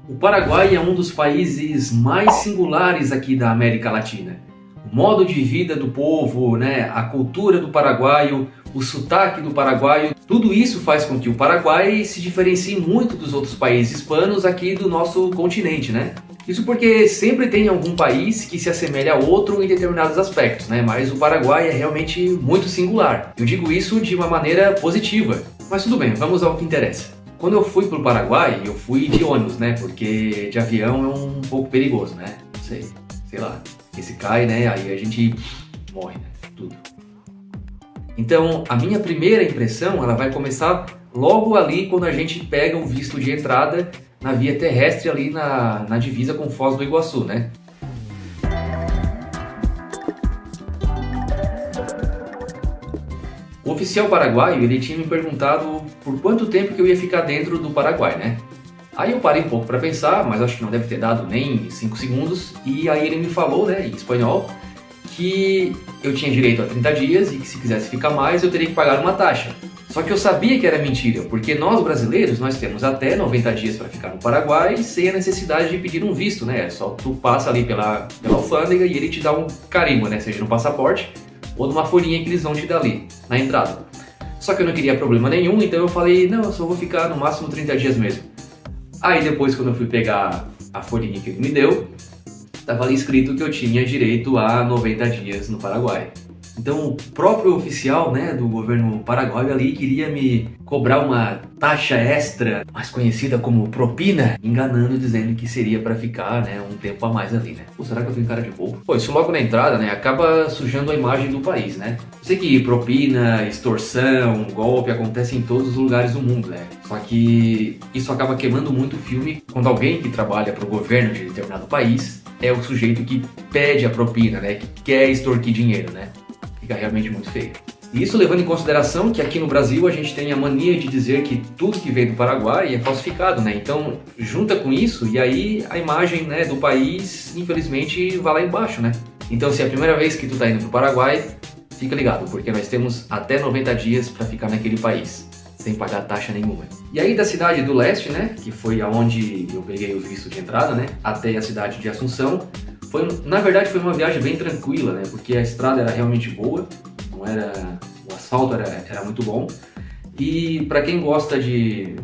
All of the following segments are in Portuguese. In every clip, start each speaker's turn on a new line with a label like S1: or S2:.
S1: O Paraguai é um dos países mais singulares aqui da América Latina. O modo de vida do povo, a cultura do paraguaio, o sotaque do paraguaio, tudo isso faz com que o Paraguai se diferencie muito dos outros países hispanos aqui do nosso continente, Isso porque sempre tem algum país que se assemelha a outro em determinados aspectos, Mas o Paraguai é realmente muito singular. Eu digo isso de uma maneira positiva. Mas tudo bem, vamos ao que interessa. Quando eu fui para o Paraguai, eu fui de ônibus, Porque de avião é um pouco perigoso, Não sei lá. Porque se cai, aí a gente morre, Tudo. Então, a minha primeira impressão, ela vai começar logo ali quando a gente pega o visto de entrada na via terrestre ali na divisa com Foz do Iguaçu, O oficial paraguaio, ele tinha me perguntado por quanto tempo que eu ia ficar dentro do Paraguai, Aí eu parei um pouco para pensar, mas acho que não deve ter dado nem 5 segundos, e aí ele me falou, em espanhol, que eu tinha direito a 30 dias e que se quisesse ficar mais eu teria que pagar uma taxa. Só que eu sabia que era mentira, porque nós brasileiros, nós temos até 90 dias para ficar no Paraguai sem a necessidade de pedir um visto, Só tu passa ali pela alfândega e ele te dá um carimbo, Seja no passaporte ou numa folhinha que eles vão te dar ali, na entrada. Só que eu não queria problema nenhum, então eu falei, não, eu só vou ficar no máximo 30 dias mesmo. Aí depois, quando eu fui pegar a folhinha que ele me deu, estava ali escrito que eu tinha direito a 90 dias no Paraguai. Então o próprio oficial do governo paraguaio ali queria me cobrar uma taxa extra, mais conhecida como propina, enganando, dizendo que seria para ficar um tempo a mais ali. Pô, será que eu tenho cara de bobo? Pô, isso logo na entrada acaba sujando a imagem do país, Eu sei que propina, extorsão, golpe acontece em todos os lugares do mundo, Só que isso acaba queimando muito o filme quando alguém que trabalha para o governo de determinado país é o sujeito que pede a propina, que quer extorquir dinheiro, Fica realmente muito feio. E isso levando em consideração que aqui no Brasil a gente tem a mania de dizer que tudo que vem do Paraguai é falsificado, Então junta com isso e aí a imagem do país infelizmente vai lá embaixo, Então se é a primeira vez que tu tá indo pro Paraguai, fica ligado, porque nós temos até 90 dias para ficar naquele país, sem pagar taxa nenhuma. E aí da cidade do leste, que foi aonde eu peguei o visto de entrada, até a cidade de Assunção, na verdade foi uma viagem bem tranquila, Porque a estrada era realmente boa, o asfalto era muito bom. E para quem gosta de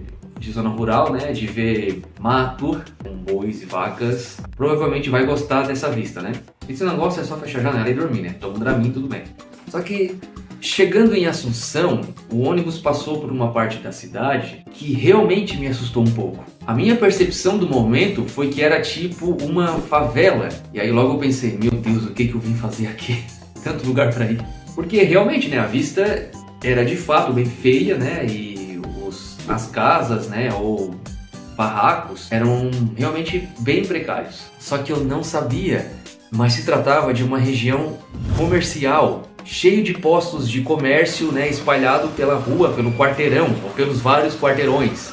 S1: zona rural, de ver mato, com bois e vacas, provavelmente vai gostar dessa vista, E se não gosta é só fechar a janela e dormir, Toma um Dramin, tudo bem. Só que chegando em Assunção, o ônibus passou por uma parte da cidade que realmente me assustou um pouco. A minha percepção do momento foi que era tipo uma favela. E aí logo eu pensei, meu Deus, o que eu vim fazer aqui? Tanto lugar para ir. Porque realmente, a vista era de fato bem feia, E as casas, ou barracos eram realmente bem precários. Só que eu não sabia, mas se tratava de uma região comercial, cheio de postos de comércio, espalhado pela rua, pelo quarteirão, ou pelos vários quarteirões,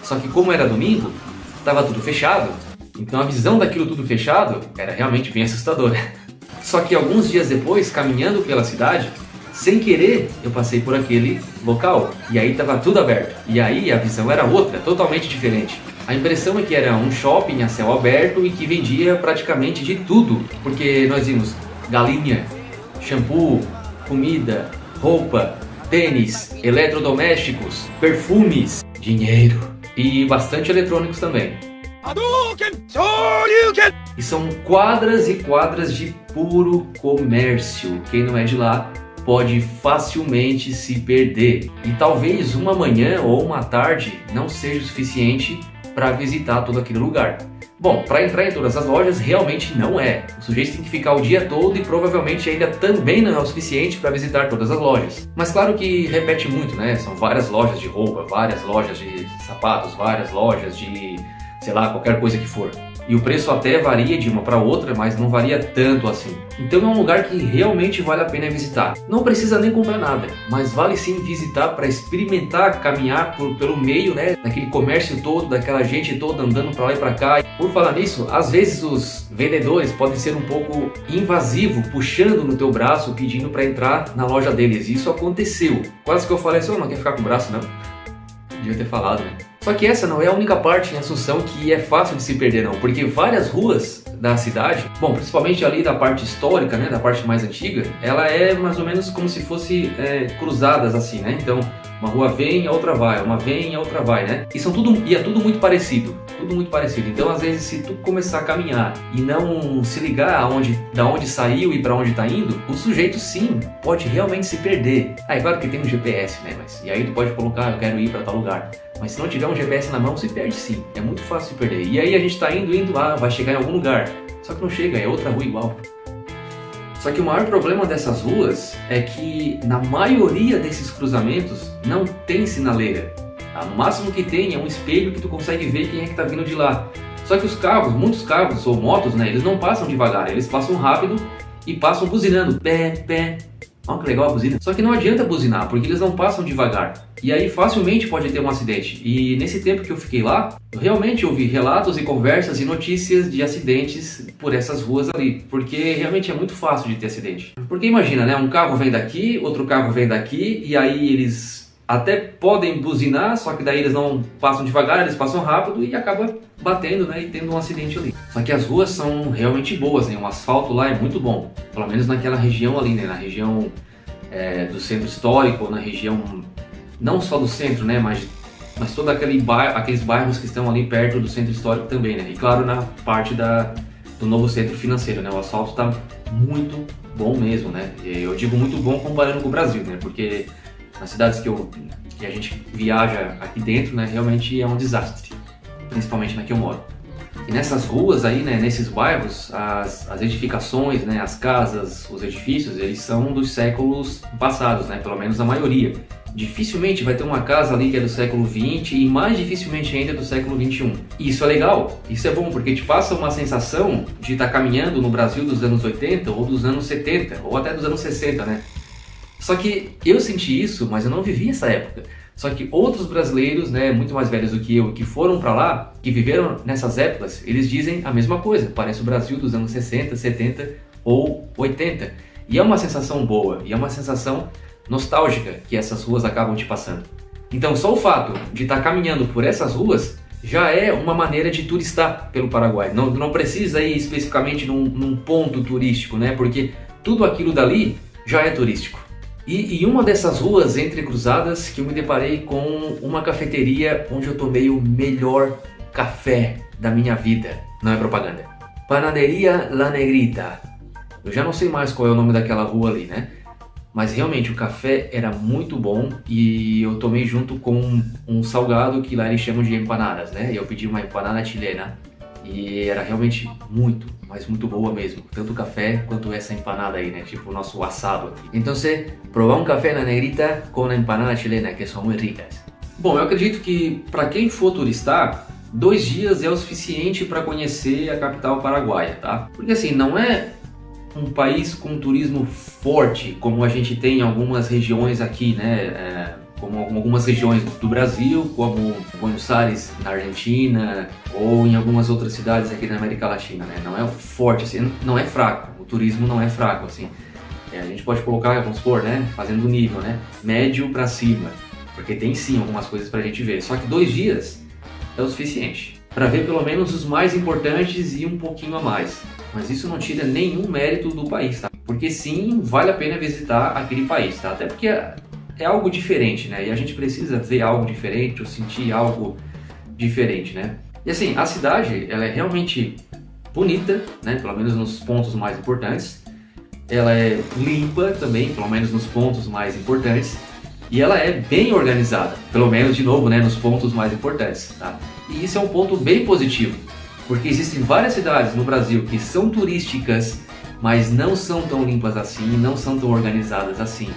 S1: Só que como era domingo, estava tudo fechado, então a visão daquilo tudo fechado era realmente bem assustadora. Só que alguns dias depois, caminhando pela cidade, sem querer, eu passei por aquele local, e aí estava tudo aberto, e aí a visão era outra, totalmente diferente. A impressão é que era um shopping a céu aberto e que vendia praticamente de tudo, porque nós vimos galinha, shampoo, comida, roupa, tênis, eletrodomésticos, perfumes, dinheiro e bastante eletrônicos também. E são quadras e quadras de puro comércio. Quem não é de lá pode facilmente se perder. E talvez uma manhã ou uma tarde não seja o suficiente para visitar todo aquele lugar. Bom, para entrar em todas as lojas realmente não é. O sujeito tem que ficar o dia todo e provavelmente ainda também não é o suficiente para visitar todas as lojas. Mas claro que repete muito, São várias lojas de roupa, várias lojas de sapatos, várias lojas de, sei lá, qualquer coisa que for. E o preço até varia de uma para outra, mas não varia tanto assim. Então é um lugar que realmente vale a pena visitar. Não precisa nem comprar nada, mas vale sim visitar para experimentar caminhar pelo meio, daquele comércio todo, daquela gente toda andando para lá e para cá. Por falar nisso, às vezes os vendedores podem ser um pouco invasivos, puxando no teu braço, pedindo para entrar na loja deles. Isso aconteceu. Quase que eu falei assim, não quer ficar com o braço não? Devia ter falado, Só que essa não é a única parte em Assunção que é fácil de se perder não, porque várias ruas da cidade, bom, principalmente ali da parte histórica, né, da parte mais antiga, ela é mais ou menos como se fosse cruzadas assim, né? Então, uma rua vem, a outra vai, uma vem, a outra vai, né? E é tudo muito parecido, tudo muito parecido. Então, às vezes, se tu começar a caminhar e não se ligar da onde saiu e para onde tá indo, o sujeito sim pode realmente se perder. Ah, é claro que tem um GPS, né? E aí tu pode colocar, eu quero ir para tal lugar. Mas se não tiver um GPS na mão, se perde sim. É muito fácil se perder. E aí a gente tá indo, vai chegar em algum lugar. Só que não chega, é outra rua igual. Só que o maior problema dessas ruas é que na maioria desses cruzamentos não tem sinaleira. Tá? No máximo que tem é um espelho que tu consegue ver quem é que tá vindo de lá. Só que os carros, muitos carros ou motos, né, eles não passam devagar, eles passam rápido e passam buzinando. Pé, pé. Olha que legal a buzina. Só que não adianta buzinar, porque eles não passam devagar. E aí facilmente pode ter um acidente. E nesse tempo que eu fiquei lá, eu realmente ouvi relatos e conversas e notícias de acidentes por essas ruas ali. Porque realmente é muito fácil de ter acidente. Porque imagina, né? Um carro vem daqui, outro carro vem daqui, e aí eles até podem buzinar, só que daí eles não passam devagar, eles passam rápido e acaba batendo, né? E tendo um acidente ali. Só que as ruas são realmente boas, né? O asfalto lá é muito bom. Pelo menos naquela região ali, né? Na região do centro histórico, ou na região não só do centro, né? Mas todo aqueles bairros que estão ali perto do centro histórico também, né? E claro, na parte do novo centro financeiro, né? O asfalto está muito bom mesmo, né? Eu digo muito bom comparando com o Brasil, né? Porque nas cidades que a gente viaja aqui dentro, né? Realmente é um desastre, principalmente na que eu moro. E nessas ruas aí, né, nesses bairros, as edificações, né, as casas, os edifícios, eles são dos séculos passados, né, pelo menos a maioria. Dificilmente vai ter uma casa ali que é do século XX e mais dificilmente ainda do século XXI. E isso é legal, isso é bom, porque te passa uma sensação de estar caminhando no Brasil dos anos 80 ou dos anos 70 ou até dos anos 60, né? Só que eu senti isso, mas eu não vivi essa época. Só que outros brasileiros, né, muito mais velhos do que eu, que foram para lá, que viveram nessas épocas, eles dizem a mesma coisa. Parece o Brasil dos anos 60, 70 ou 80. E é uma sensação boa, e é uma sensação nostálgica que essas ruas acabam te passando. Então só o fato de estar caminhando por essas ruas já é uma maneira de turistar pelo Paraguai. Não precisa ir especificamente num ponto turístico, né? Porque tudo aquilo dali já é turístico. E uma dessas ruas entrecruzadas que eu me deparei com uma cafeteria onde eu tomei o melhor café da minha vida. Não é propaganda. Panaderia La Negrita. Eu já não sei mais qual é o nome daquela rua ali, né? Mas realmente o café era muito bom e eu tomei junto com um salgado que lá eles chamam de empanadas, né? E eu pedi uma empanada chilena e era realmente muito, mas muito boa mesmo. Tanto o café quanto essa empanada aí, né? Tipo o nosso assado aqui. Então, provar um café na Negrita com a empanada chilena, que são muito ricas. Bom, eu acredito que para quem for turistar, 2 dias é o suficiente para conhecer a capital paraguaia, tá? Porque assim, não é um país com turismo forte, como a gente tem em algumas regiões aqui, né? Como algumas regiões do Brasil, como Buenos Aires, na Argentina, ou em algumas outras cidades aqui na América Latina, né? Não é forte, assim, não é fraco, o turismo não é fraco, assim. A gente pode colocar, vamos supor, né? Fazendo o nível, né? Médio para cima, porque tem sim algumas coisas pra gente ver. Só que 2 dias é o suficiente para ver pelo menos os mais importantes e um pouquinho a mais. Mas isso não tira nenhum mérito do país, tá? Porque sim, vale a pena visitar aquele país, tá? Até porque é algo diferente, né? E a gente precisa ver algo diferente ou sentir algo diferente, né? E assim, a cidade, ela é realmente bonita, né? Pelo menos nos pontos mais importantes. Ela é limpa também, pelo menos nos pontos mais importantes. E ela é bem organizada, pelo menos, de novo, né? Nos pontos mais importantes, tá? E isso é um ponto bem positivo, porque existem várias cidades no Brasil que são turísticas, mas não são tão limpas assim, não são tão organizadas assim.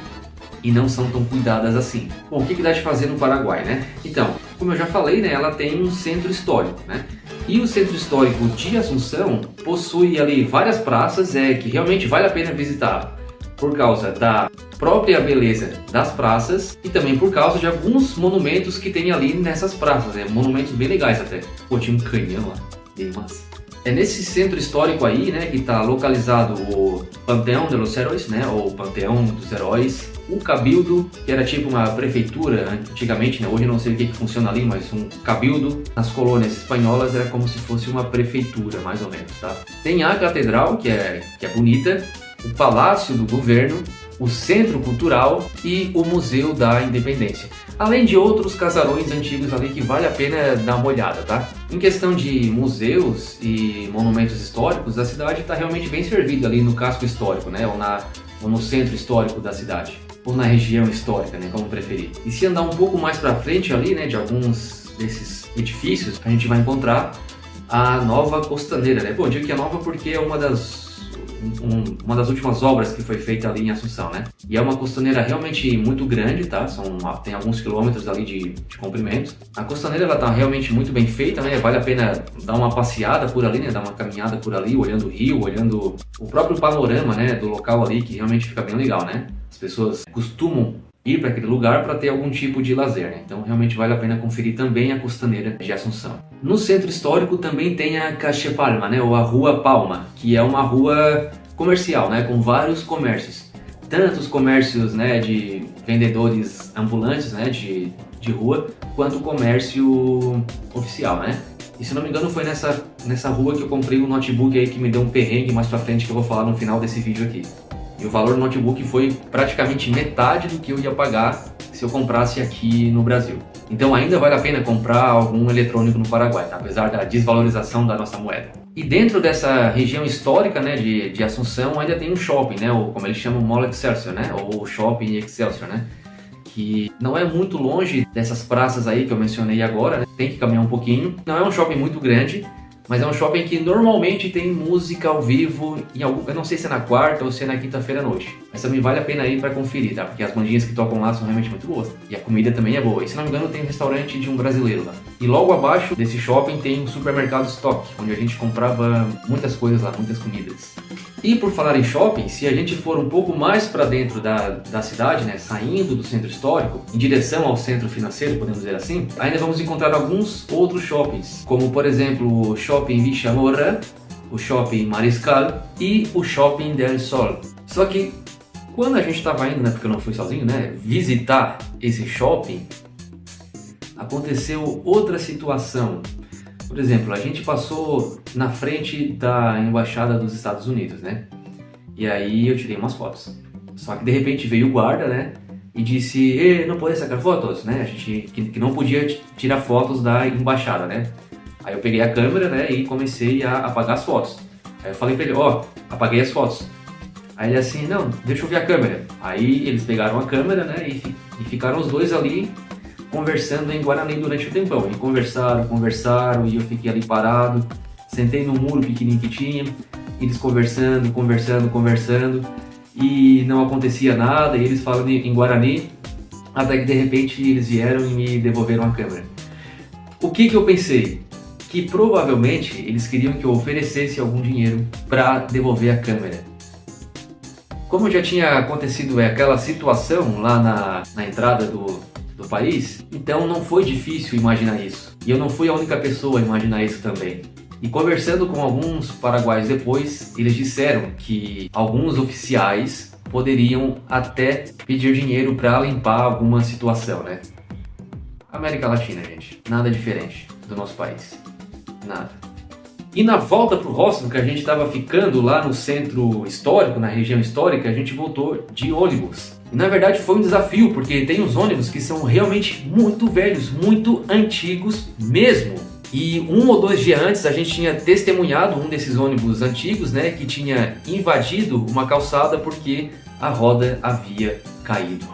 S1: E não são tão cuidadas assim. Bom, o que dá de fazer no Paraguai, né? Então, como eu já falei, né, ela tem um centro histórico, né? E o centro histórico de Assunção possui ali várias praças que realmente vale a pena visitar por causa da própria beleza das praças e também por causa de alguns monumentos que tem ali nessas praças, né? Monumentos bem legais até. Pô, tinha um canhão lá, bem massa. É nesse centro histórico aí, né, que está localizado o Panteão de los Heróis, né, ou Panteão dos Heróis, o Cabildo, que era tipo uma prefeitura antigamente, né, hoje eu não sei o que funciona ali, mas um cabildo nas colônias espanholas era como se fosse uma prefeitura, mais ou menos, tá? Tem a Catedral, que é bonita, o Palácio do Governo, o Centro Cultural e o Museu da Independência. Além de outros casarões antigos ali que vale a pena dar uma olhada, tá? Em questão de museus e monumentos históricos, a cidade está realmente bem servida ali no casco histórico, né? Ou no centro histórico da cidade, ou na região histórica, né? Como preferir. E se andar um pouco mais para frente ali, né? De alguns desses edifícios, a gente vai encontrar a Nova Costaneira, né? Bom, eu digo que é nova porque é uma das últimas obras que foi feita ali em Assunção, né? E é uma costaneira realmente muito grande, tá? Tem alguns quilômetros ali de comprimento. A costaneira, ela tá realmente muito bem feita, né? Vale a pena dar uma passeada por ali, né? Dar uma caminhada por ali, olhando o rio, olhando o próprio panorama, né? Do local ali, que realmente fica bem legal, né? As pessoas costumam ir para aquele lugar para ter algum tipo de lazer, né? Então realmente vale a pena conferir também a costaneira de Assunção. No centro histórico também tem a Calle Palma, né? Ou a Rua Palma, que é uma rua comercial, né? Com vários comércios, tanto os comércios, né? De vendedores ambulantes, né? De rua, quanto o comércio oficial, né? E se não me engano foi nessa rua que eu comprei um notebook aí que me deu um perrengue mais pra frente, que eu vou falar no final desse vídeo aqui. E o valor do notebook foi praticamente metade do que eu ia pagar se eu comprasse aqui no Brasil. Então ainda vale a pena comprar algum eletrônico no Paraguai, tá? Apesar da desvalorização da nossa moeda. E dentro dessa região histórica, né, de Assunção, ainda tem um shopping, né? Ou como eles chamam, Mall Excelsior, né? Ou Shopping Excelsior, né? Que não é muito longe dessas praças aí que eu mencionei agora, né? Tem que caminhar um pouquinho. Não é um shopping muito grande, mas é um shopping que normalmente tem música ao vivo, eu não sei se é na quarta ou se é na quinta-feira à noite. Mas também vale a pena ir para conferir, tá? Porque as bandinhas que tocam lá são realmente muito boas. E a comida também é boa. E se não me engano tem um restaurante de um brasileiro lá. E logo abaixo desse shopping tem um supermercado Stock, onde a gente comprava muitas coisas lá, muitas comidas. E por falar em shopping, se a gente for um pouco mais para dentro da cidade, né, saindo do centro histórico, em direção ao centro financeiro, podemos dizer assim, ainda vamos encontrar alguns outros shoppings, como por exemplo o Shopping Vichamorra, o Shopping Mariscal e o Shopping del Sol. Só que quando a gente estava indo, né, porque eu não fui sozinho, né, visitar esse shopping, aconteceu outra situação. Por exemplo, a gente passou na frente da Embaixada dos Estados Unidos, né? E aí eu tirei umas fotos. Só que de repente veio o guarda, né? E disse, não pode sacar fotos, né? A gente que não podia tirar fotos da embaixada, né? Aí eu peguei a câmera, né? E comecei a apagar as fotos. Aí eu falei pra ele, apaguei as fotos. Aí ele assim, não, deixa eu ver a câmera. Aí eles pegaram a câmera, né? E ficaram os dois ali conversando em Guarani durante o tempão. E conversaram, e eu fiquei ali parado, sentei no muro pequenininho que tinha, eles conversando, e não acontecia nada, e eles falando em Guarani, até que de repente eles vieram e me devolveram a câmera. O que eu pensei? Que provavelmente eles queriam que eu oferecesse algum dinheiro para devolver a câmera. Como já tinha acontecido aquela situação lá na entrada do país, então não foi difícil imaginar isso. E eu não fui a única pessoa a imaginar isso também. E conversando com alguns paraguaios depois, eles disseram que alguns oficiais poderiam até pedir dinheiro para limpar alguma situação, né? América Latina, gente. Nada diferente do nosso país. Nada. E na volta pro hostel, que a gente estava ficando lá no centro histórico, na região histórica, a gente voltou de ônibus. E na verdade foi um desafio, porque tem uns ônibus que são realmente muito velhos, muito antigos mesmo. E 1 ou 2 dias antes a gente tinha testemunhado um desses ônibus antigos, né, que tinha invadido uma calçada porque a roda havia caído.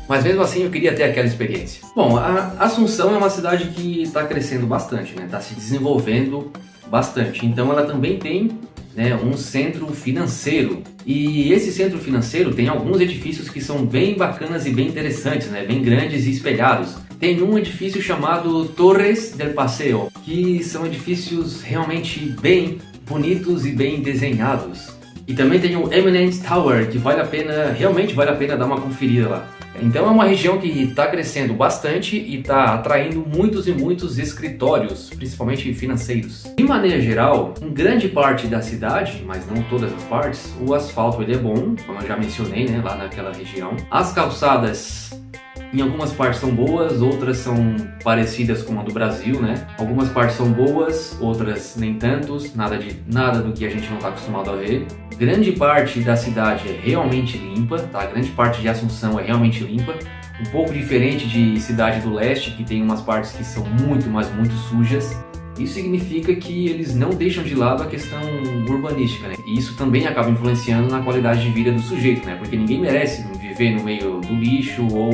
S1: Mas mesmo assim eu queria ter aquela experiência. Bom, a Assunção é uma cidade que está crescendo bastante, né, está se desenvolvendo bastante. Então ela também tem, né, um centro financeiro. E esse centro financeiro tem alguns edifícios que são bem bacanas e bem interessantes, né, bem grandes e espelhados. Tem um edifício chamado Torres del Paseo, que são edifícios realmente bem bonitos e bem desenhados. E também tem o Eminent Tower, que realmente vale a pena dar uma conferida lá. Então é uma região que está crescendo bastante e está atraindo muitos e muitos escritórios, principalmente financeiros. De maneira geral, em grande parte da cidade, mas não todas as partes, o asfalto ele é bom, como eu já mencionei, né, lá naquela região. As calçadas em algumas partes são boas, outras são parecidas com a do Brasil, né? Algumas partes são boas, outras nem tantos, nada do que a gente não está acostumado a ver. Grande parte da cidade é realmente limpa, tá? Grande parte de Assunção é realmente limpa. Um pouco diferente de Cidade do Leste, que tem umas partes que são muito, mas muito sujas. Isso significa que eles não deixam de lado a questão urbanística, né? E isso também acaba influenciando na qualidade de vida do sujeito, né? Porque ninguém merece viver no meio do lixo, ou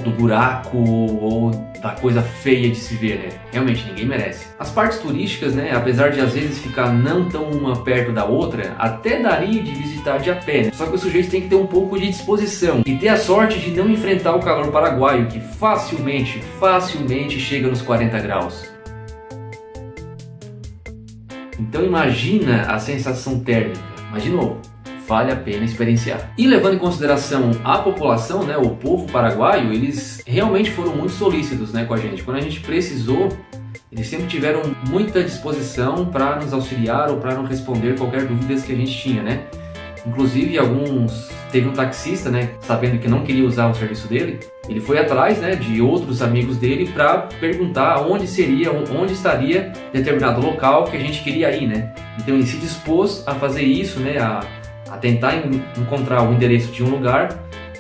S1: do buraco, ou da coisa feia de se ver, né? Realmente, ninguém merece. As partes turísticas, né? Apesar de às vezes ficar não tão uma perto da outra, até daria de visitar de a pé, né? Só que o sujeito tem que ter um pouco de disposição e ter a sorte de não enfrentar o calor paraguaio, que facilmente chega nos 40 graus. Então imagina a sensação térmica, mas de novo, vale a pena experienciar. E levando em consideração a população, né, o povo paraguaio, eles realmente foram muito solícitos, né, com a gente. Quando a gente precisou, eles sempre tiveram muita disposição para nos auxiliar ou para nos responder qualquer dúvida que a gente tinha, né. Inclusive teve um taxista, né, sabendo que não queria usar o serviço dele, ele foi atrás, né, de outros amigos dele para perguntar onde estaria determinado local que a gente queria ir, né. Então ele se dispôs a fazer isso, né, a tentar encontrar o endereço de um lugar,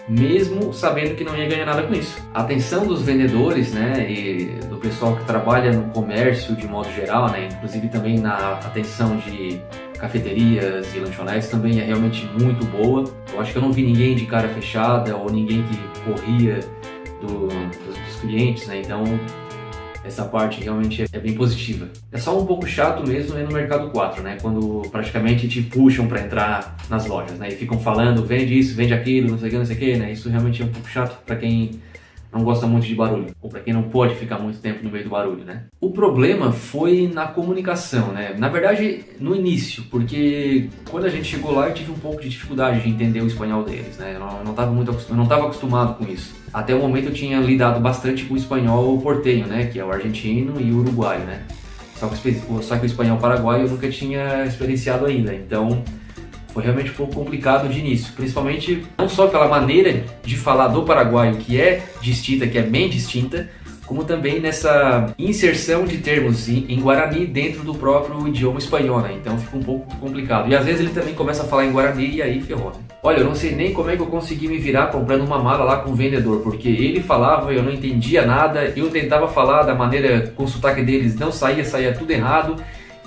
S1: mesmo sabendo que não ia ganhar nada com isso. A atenção dos vendedores, né, e do pessoal que trabalha no comércio de modo geral, né, inclusive também na atenção de cafeterias e lanchonetes também é realmente muito boa. Eu acho que eu não vi ninguém de cara fechada ou ninguém que corria dos clientes, né? Então essa parte realmente é bem positiva. É só um pouco chato mesmo no Mercado 4, né? Quando praticamente te puxam para entrar nas lojas, né? E ficam falando, vende isso, vende aquilo, não sei o que, né? Isso realmente é um pouco chato para quem não gosta muito de barulho, ou para quem não pode ficar muito tempo no meio do barulho, né? O problema foi na comunicação, né? Na verdade, no início, porque quando a gente chegou lá eu tive um pouco de dificuldade de entender o espanhol deles, né? Eu não estava acostumado com isso. Até o momento eu tinha lidado bastante com o espanhol porteño, né? Que é o argentino e o uruguaio, né? Só que o espanhol paraguaio eu nunca tinha experienciado ainda, então foi realmente um pouco complicado de início, principalmente não só pela maneira de falar do paraguaio, que é distinta, que é bem distinta, como também nessa inserção de termos em Guarani dentro do próprio idioma espanhol, né? Então fica um pouco complicado. E às vezes ele também começa a falar em Guarani e aí ferrou, né? Olha, eu não sei nem como é que eu consegui me virar comprando uma mala lá com o vendedor, porque ele falava, eu não entendia nada, eu tentava falar da maneira, com o sotaque deles, não saía tudo errado,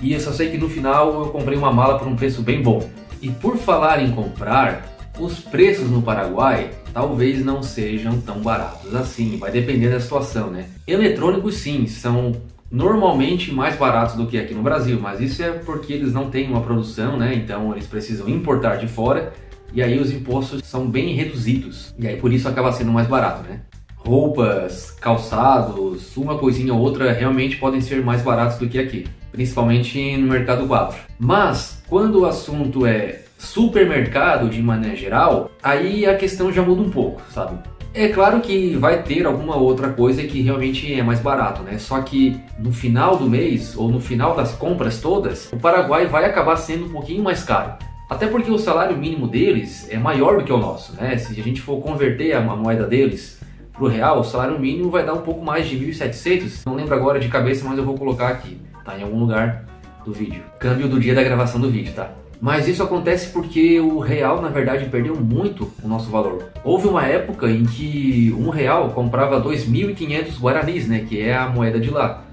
S1: e eu só sei que no final eu comprei uma mala por um preço bem bom. E por falar em comprar, os preços no Paraguai talvez não sejam tão baratos assim, vai depender da situação, né? Eletrônicos sim, são normalmente mais baratos do que aqui no Brasil, mas isso é porque eles não têm uma produção, né? Então eles precisam importar de fora e aí os impostos são bem reduzidos e aí por isso acaba sendo mais barato, né? Roupas, calçados, uma coisinha ou outra realmente podem ser mais baratos do que aqui, principalmente no Mercado 4. Mas quando o assunto é supermercado de maneira geral, aí a questão já muda um pouco, sabe? É claro que vai ter alguma outra coisa que realmente é mais barato, né? Só que no final do mês ou no final das compras todas, o Paraguai vai acabar sendo um pouquinho mais caro. Até porque o salário mínimo deles é maior do que o nosso, né? Se a gente for converter a moeda deles para o real, o salário mínimo vai dar um pouco mais de 1.700. Não lembro agora de cabeça, mas eu vou colocar aqui, tá? Em algum lugar do vídeo. Câmbio do dia da gravação do vídeo, tá? Mas isso acontece porque o real, na verdade, perdeu muito o nosso valor. Houve uma época em que um real comprava 2.500 guaranis, né? Que é a moeda de lá.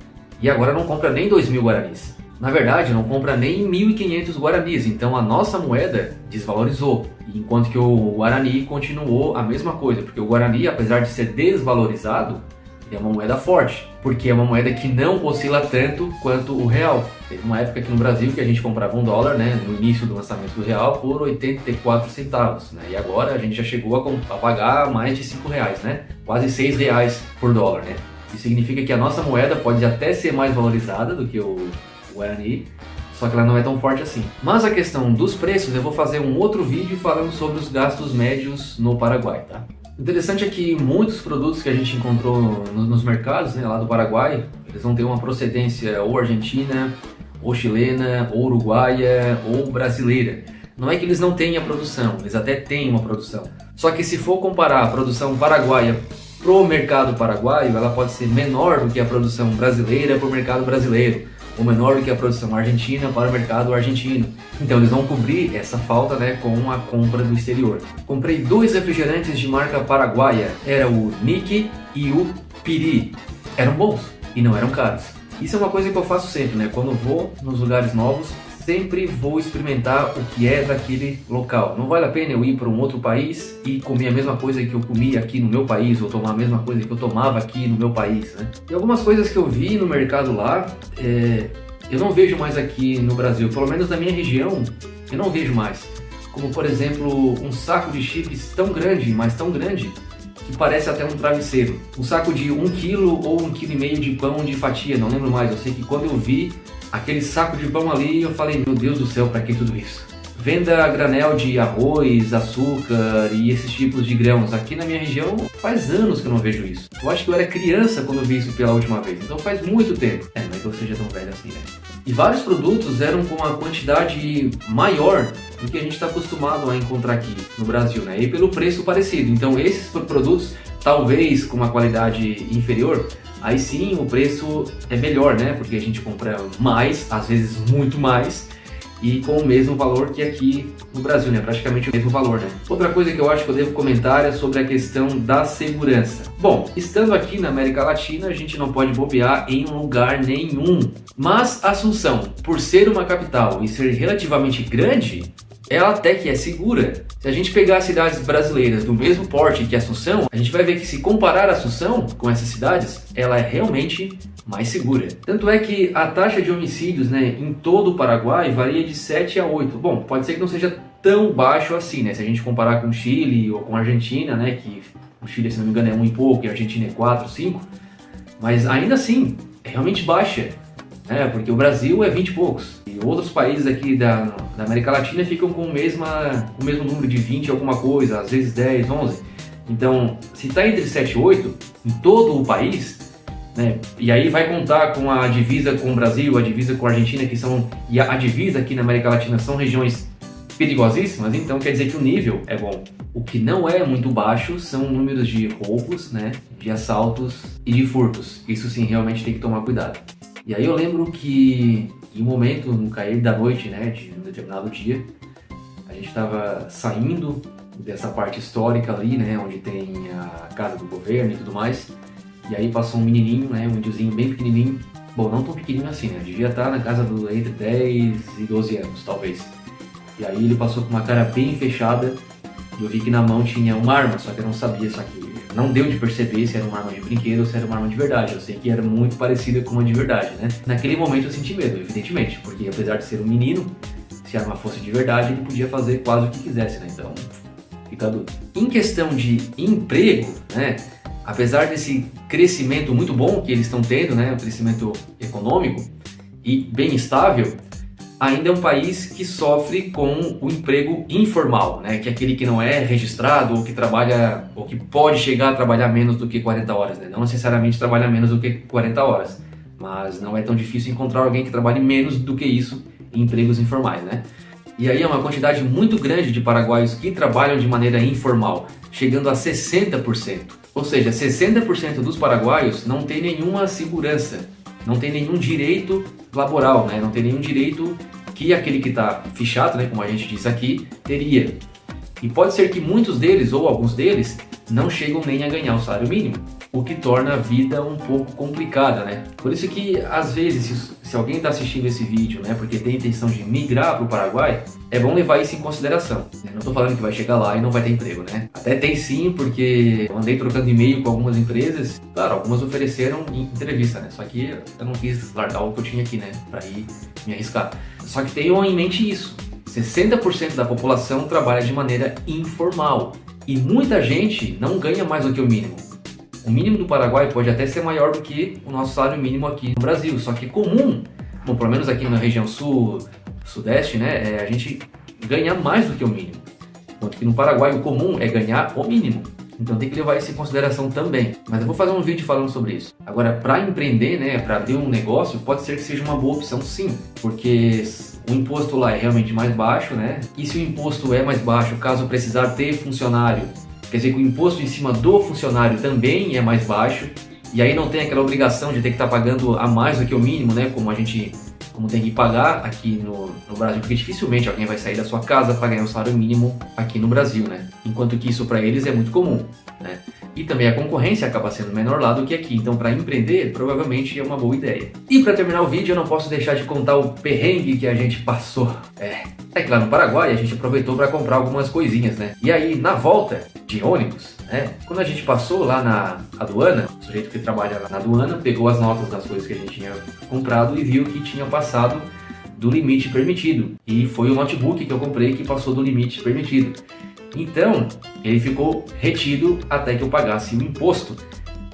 S1: E agora não compra nem 2.000 guaranis. Na verdade, não compra nem 1.500 guaranis. Então a nossa moeda desvalorizou. Enquanto que o guarani continuou a mesma coisa. Porque o guarani, apesar de ser desvalorizado, é uma moeda forte, porque é uma moeda que não oscila tanto quanto o real. Teve uma época aqui no Brasil que a gente comprava um dólar, né, no início do lançamento do real, por 84 centavos, né, e agora a gente já chegou a pagar mais de 5 reais, né, quase 6 reais por dólar, né. Isso significa que a nossa moeda pode até ser mais valorizada do que o Guarani, só que ela não é tão forte assim. Mas a questão dos preços, eu vou fazer um outro vídeo falando sobre os gastos médios no Paraguai, tá? O interessante é que muitos produtos que a gente encontrou nos mercados, né, lá do Paraguai, eles vão ter uma procedência ou argentina, ou chilena, ou uruguaia, ou brasileira. Não é que eles não tenham a produção, eles até têm uma produção. Só que se for comparar a produção paraguaia pro mercado paraguaio, ela pode ser menor do que a produção brasileira para o mercado brasileiro, ou menor do que a produção argentina para o mercado argentino. Então eles vão cobrir essa falta, né, com a compra do exterior. Comprei 2 refrigerantes de marca paraguaia, era o Nick e o Piri. Eram bons e não eram caros. Isso é uma coisa que eu faço sempre, né? Quando vou nos lugares novos, sempre vou experimentar o que é daquele local. Não vale a pena eu ir para um outro país e comer a mesma coisa que eu comia aqui no meu país, ou tomar a mesma coisa que eu tomava aqui no meu país, né? E algumas coisas que eu vi no mercado lá, eu não vejo mais aqui no Brasil, pelo menos na minha região, eu não vejo mais. Como, por exemplo, um saco de chips tão grande, mas tão grande, que parece até um travesseiro. Um saco de 1 quilo ou 1,5 kg de pão de fatia, não lembro mais. Eu sei que quando eu vi aquele saco de pão ali, eu falei, meu Deus do céu, para que tudo isso? Venda a granel de arroz, açúcar e esses tipos de grãos. Aqui na minha região faz anos que eu não vejo isso. Eu acho que eu era criança quando eu vi isso pela última vez, então faz muito tempo. Não é que eu seja tão velho assim, né? E vários produtos eram com uma quantidade maior do que a gente está acostumado a encontrar aqui no Brasil, né? E pelo preço parecido. Então esses produtos, talvez com uma qualidade inferior, aí sim o preço é melhor, né? Porque a gente compra mais, às vezes muito mais, e com o mesmo valor que aqui no Brasil, né? Praticamente o mesmo valor, né? Outra coisa que eu acho que eu devo comentar é sobre a questão da segurança. Bom, estando aqui na América Latina, a gente não pode bobear em lugar nenhum. Mas Assunção, por ser uma capital e ser relativamente grande, ela até que é segura. Se a gente pegar as cidades brasileiras do mesmo porte que Assunção, a gente vai ver que se comparar Assunção com essas cidades, ela é realmente mais segura. Tanto é que a taxa de homicídios, né, em todo o Paraguai varia de 7 a 8. Bom, pode ser que não seja tão baixo assim, né? Se a gente comparar com o Chile ou com a Argentina, né, que o Chile, se não me engano, é 1 e pouco e a Argentina é 4, 5. Mas ainda assim, é realmente baixa. Porque o Brasil é 20 e poucos. E outros países aqui da América Latina ficam com o mesmo número de 20 alguma coisa, às vezes 10, 11. Então, se está entre 7 e 8, em todo o país, né, e aí vai contar com a divisa com o Brasil, a divisa com a Argentina, e a divisa aqui na América Latina são regiões perigosíssimas, então quer dizer que o nível é bom. O que não é muito baixo são números de roubos, né, de assaltos e de furtos. Isso sim, realmente tem que tomar cuidado. E aí eu lembro que em um momento, no cair da noite, né, de um determinado dia, a gente estava saindo dessa parte histórica ali, né, onde tem a casa do governo e tudo mais, e aí passou um menininho, né, um índiozinho bem pequenininho, bom, não tão pequenininho assim, né, devia estar na casa entre 10 e 12 anos, talvez. E aí ele passou com uma cara bem fechada, e eu vi que na mão tinha uma arma, só que eu não sabia, não deu de perceber se era uma arma de brinquedo ou se era uma arma de verdade. Eu sei que era muito parecida com uma de verdade, né? Naquele momento eu senti medo, evidentemente, porque apesar de ser um menino, se a arma fosse de verdade, ele podia fazer quase o que quisesse, né? Então, fica a dúvida. Em questão de emprego, né? Apesar desse crescimento muito bom que eles estão tendo, né? Um crescimento econômico e bem estável, ainda é um país que sofre com o emprego informal, né? Que é aquele que não é registrado ou que trabalha, ou que pode chegar a trabalhar menos do que 40 horas, né? Não necessariamente trabalhar menos do que 40 horas, mas não é tão difícil encontrar alguém que trabalhe menos do que isso em empregos informais, né? E aí é uma quantidade muito grande de paraguaios que trabalham de maneira informal, chegando a 60%. Ou seja, 60% dos paraguaios não tem nenhuma segurança, não tem nenhum direito laboral, né? Não tem nenhum direito que aquele que está fichado, né, como a gente diz aqui, teria. E pode ser que muitos deles, ou alguns deles, não chegam nem a ganhar o salário mínimo, o que torna a vida um pouco complicada, né? Por isso que, às vezes, se alguém está assistindo esse vídeo, né, porque tem intenção de migrar para o Paraguai, é bom levar isso em consideração. Não estou falando que vai chegar lá e não vai ter emprego, né? Até tem sim, porque eu andei trocando e-mail com algumas empresas, claro, algumas ofereceram em entrevista, né? Só que eu não quis largar o que eu tinha aqui, né, para ir me arriscar. Só que tenham em mente isso, 60% da população trabalha de maneira informal e muita gente não ganha mais do que o mínimo. O mínimo do Paraguai pode até ser maior do que o nosso salário mínimo aqui no Brasil, só que comum, bom, pelo menos aqui na região sul, sudeste, né, a gente ganha mais do que o mínimo. Enquanto que no Paraguai o comum é ganhar o mínimo, Então tem que levar isso em consideração também. Mas eu vou fazer um vídeo falando sobre isso. Agora, para empreender, né, para abrir um negócio, pode ser que seja uma boa opção sim, porque o imposto lá é realmente mais baixo, né? E se o imposto é mais baixo, caso precisar ter funcionário, quer dizer que o imposto em cima do funcionário também é mais baixo, e aí não tem aquela obrigação de ter que estar pagando a mais do que o mínimo, né? Como tem que pagar aqui no Brasil, porque dificilmente alguém vai sair da sua casa para ganhar o salário mínimo aqui no Brasil, né? Enquanto que isso para eles é muito comum, né? E também a concorrência acaba sendo menor lá do que aqui, então para empreender provavelmente é uma boa ideia. E para terminar o vídeo eu não posso deixar de contar o perrengue que a gente passou. É que lá no Paraguai a gente aproveitou para comprar algumas coisinhas, né? E aí na volta de ônibus, né? Quando a gente passou lá na aduana, o sujeito que trabalha lá na aduana pegou as notas das coisas que a gente tinha comprado e viu que tinha passado do limite permitido. E foi o notebook que eu comprei que passou do limite permitido. Então, ele ficou retido até que eu pagasse o imposto.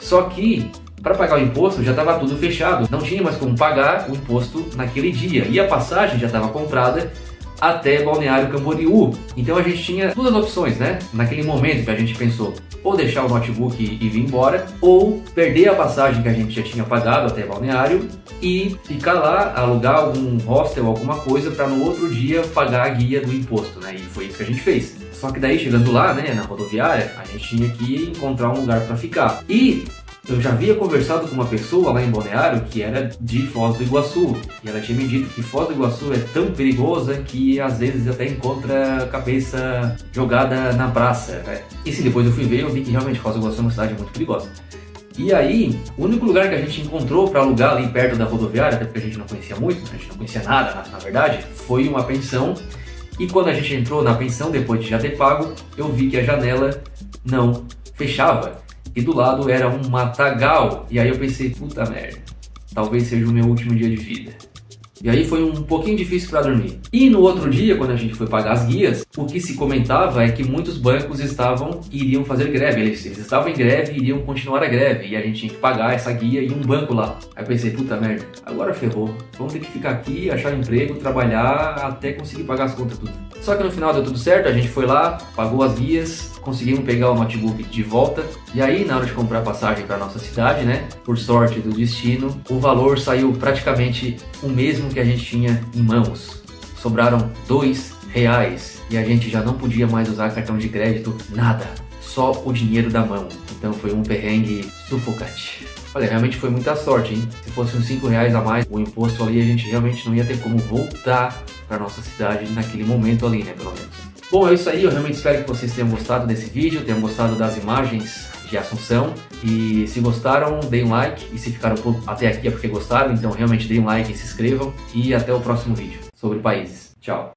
S1: Só que, para pagar o imposto, já estava tudo fechado. Não tinha mais como pagar o imposto naquele dia. E a passagem já estava comprada até Balneário Camboriú. Então a gente tinha duas opções, né? Naquele momento que a gente pensou, ou deixar o notebook e vir embora, ou perder a passagem que a gente já tinha pagado até Balneário e ficar lá, alugar algum hostel, alguma coisa, para no outro dia pagar a guia do imposto, né? E foi isso que a gente fez. Só que daí, chegando lá, né, na rodoviária, a gente tinha que encontrar um lugar para ficar. E eu já havia conversado com uma pessoa lá em Balneário que era de Foz do Iguaçu. E ela tinha me dito que Foz do Iguaçu é tão perigosa que às vezes até encontra a cabeça jogada na praça, né? E se depois eu fui ver, eu vi que realmente Foz do Iguaçu é uma cidade muito perigosa. E aí, o único lugar que a gente encontrou para alugar ali perto da rodoviária, até porque a gente não conhecia muito, a gente não conhecia nada na verdade, foi uma pensão. E quando a gente entrou na pensão, depois de já ter pago, eu vi que a janela não fechava. E do lado era um matagal. E aí eu pensei, puta merda, talvez seja o meu último dia de vida. E aí foi um pouquinho difícil para dormir. E no outro dia, quando a gente foi pagar as guias, o que se comentava é que muitos bancos iriam fazer greve. Eles estavam em greve e iriam continuar a greve. E a gente tinha que pagar essa guia e um banco lá. Aí eu pensei, puta merda, agora ferrou. Vamos ter que ficar aqui, achar emprego, trabalhar até conseguir pagar as contas tudo. Só que no final deu tudo certo, a gente foi lá, pagou as guias, conseguimos pegar o notebook de volta. E aí, na hora de comprar passagem para nossa cidade, né, por sorte do destino, o valor saiu praticamente o mesmo que a gente tinha em mãos. Sobraram R$2 e a gente já não podia mais usar cartão de crédito, nada, só o dinheiro da mão. Então foi um perrengue sufocante. Olha, realmente foi muita sorte, hein? Se fosse uns R$5 a mais, o imposto ali, a gente realmente não ia ter como voltar para nossa cidade naquele momento ali, né, pelo menos. Bom, é isso aí, eu realmente espero que vocês tenham gostado desse vídeo, tenham gostado das imagens de Assunção. E se gostaram, deem um like, e se ficaram até aqui é porque gostaram, então realmente deem um like e se inscrevam. E até o próximo vídeo sobre países. Tchau!